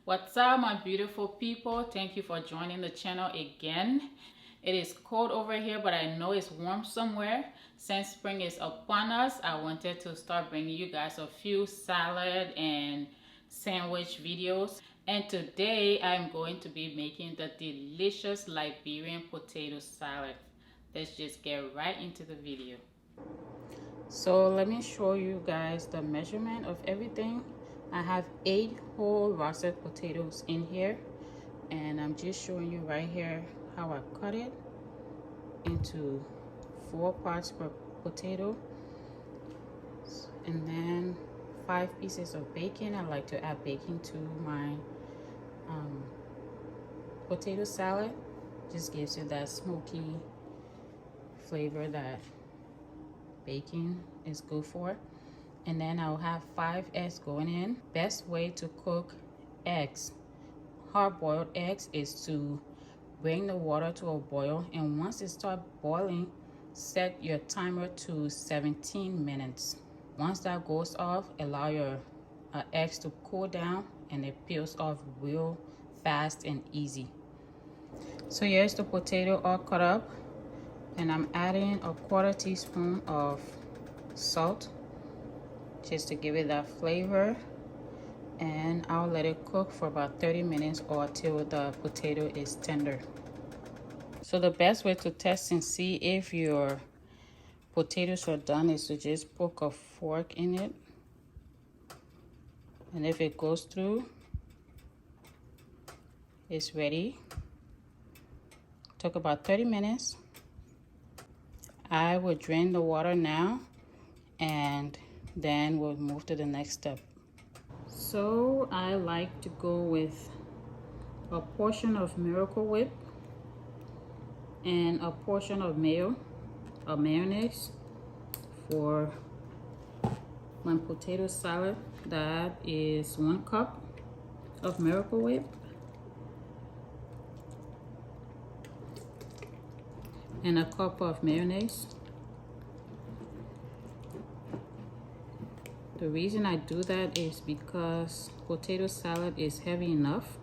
What's up, my beautiful people? Thank you for joining the channel again. It is cold over here, but I know it's warm somewhere. Since spring is upon us, I wanted to start bringing you guys a few salad and sandwich videos. And today I'm going to be making the delicious Liberian potato salad. Let's just get right into the video. So let me show you guys the measurement of everything. I have 8 whole roasted potatoes in here, and I'm just showing you right here how I cut it into 4 parts per potato, and then 5 pieces of bacon. I like to add bacon to my potato salad. Just gives it that smoky flavor that bacon is good for. And then I'll have 5 eggs going in. Best way to cook eggs, hard-boiled eggs, is to bring the water to a boil, and once it starts boiling, set your timer to 17 minutes. Once that goes off, allow your eggs to cool down, and it peels off real fast and easy. So here's the potato all cut up, and I'm adding a 1/4 teaspoon of salt just to give it that flavor, and I'll let it cook for about 30 minutes or till the potato is tender. So the best way to test and see if your potatoes are done is to just poke a fork in it, and if it goes through, it's ready. Took about 30 minutes. I will drain the water now, and then we'll move to the next step. So I like to go with a portion of Miracle Whip and a portion of mayonnaise for my potato salad. That is 1 cup of Miracle Whip and a cup of mayonnaise. The reason I do that is because potato salad is heavy enough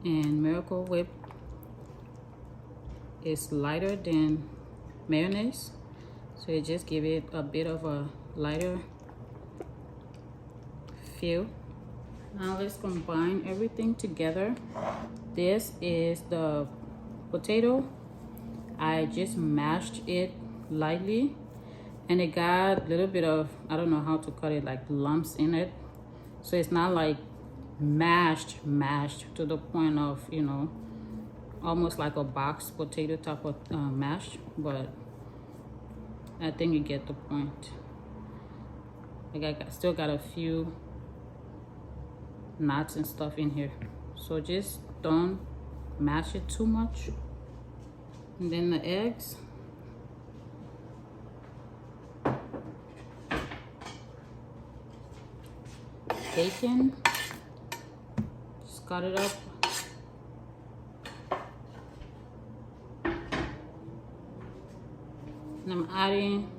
and Miracle Whip is lighter than mayonnaise, so it just give it a bit of a lighter feel. Now let's combine everything together. This is the potato. I just mashed it lightly, and it got a little bit of, I don't know how to cut it, like lumps in it. So it's not like mashed to the point of, you know, almost like a boxed potato type of mash, but I think you get the point. Like I still got a few nuts and stuff in here, so just don't mash it too much. And then the eggs. Bacon, just cut it up. And I'm adding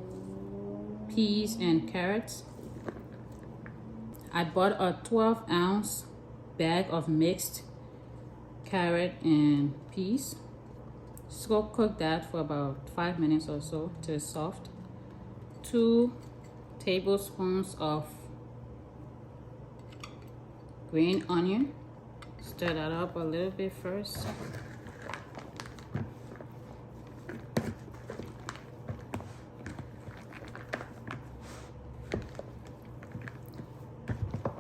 peas and carrots. I bought a 12-ounce bag of mixed carrot and peas. Just go cook that for about 5 minutes or so till it's soft. 2 tablespoons of green onion. Stir that up a little bit first.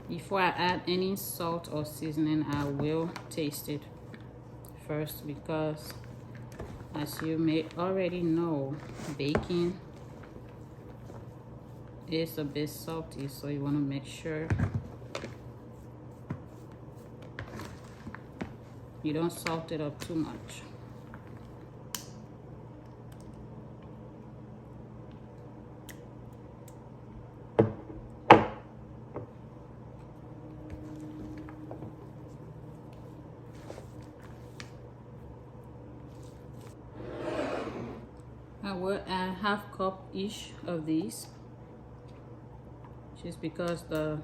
Before I add any salt or seasoning, I will taste it first, because as you may already know, bacon is a bit salty, so you want to make sure you don't salt it up too much. I will add 1/2 cup each of these, just because the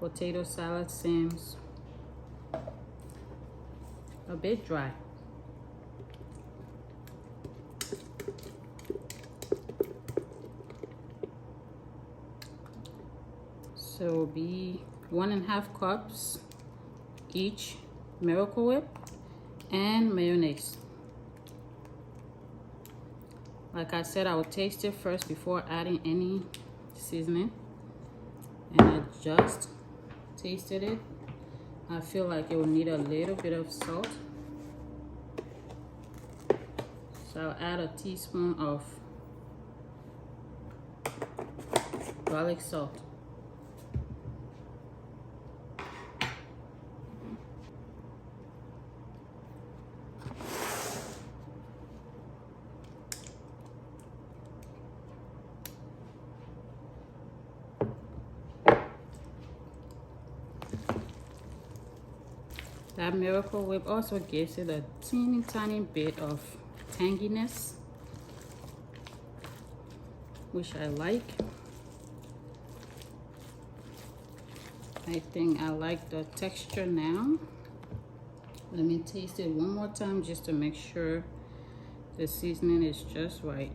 potato salad seems a bit dry. So it'll be 1.5 cups each Miracle Whip and mayonnaise. Like I said, I will taste it first before adding any seasoning. And I just tasted it. I feel like it will need a little bit of salt. So I'll add a teaspoon of garlic salt. That Miracle Whip also gives it a teeny tiny bit of tanginess, which I like. I think I like the texture now. Let me taste it one more time just to make sure the seasoning is just right.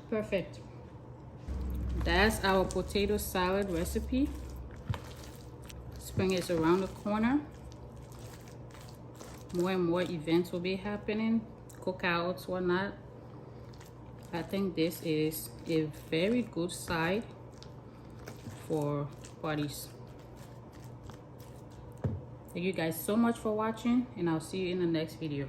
Perfect. That's our potato salad recipe. Spring is around the corner. More and more events will be happening, cookouts, whatnot. I think this is a very good side for parties. Thank you guys so much for watching, and I'll see you in the next video.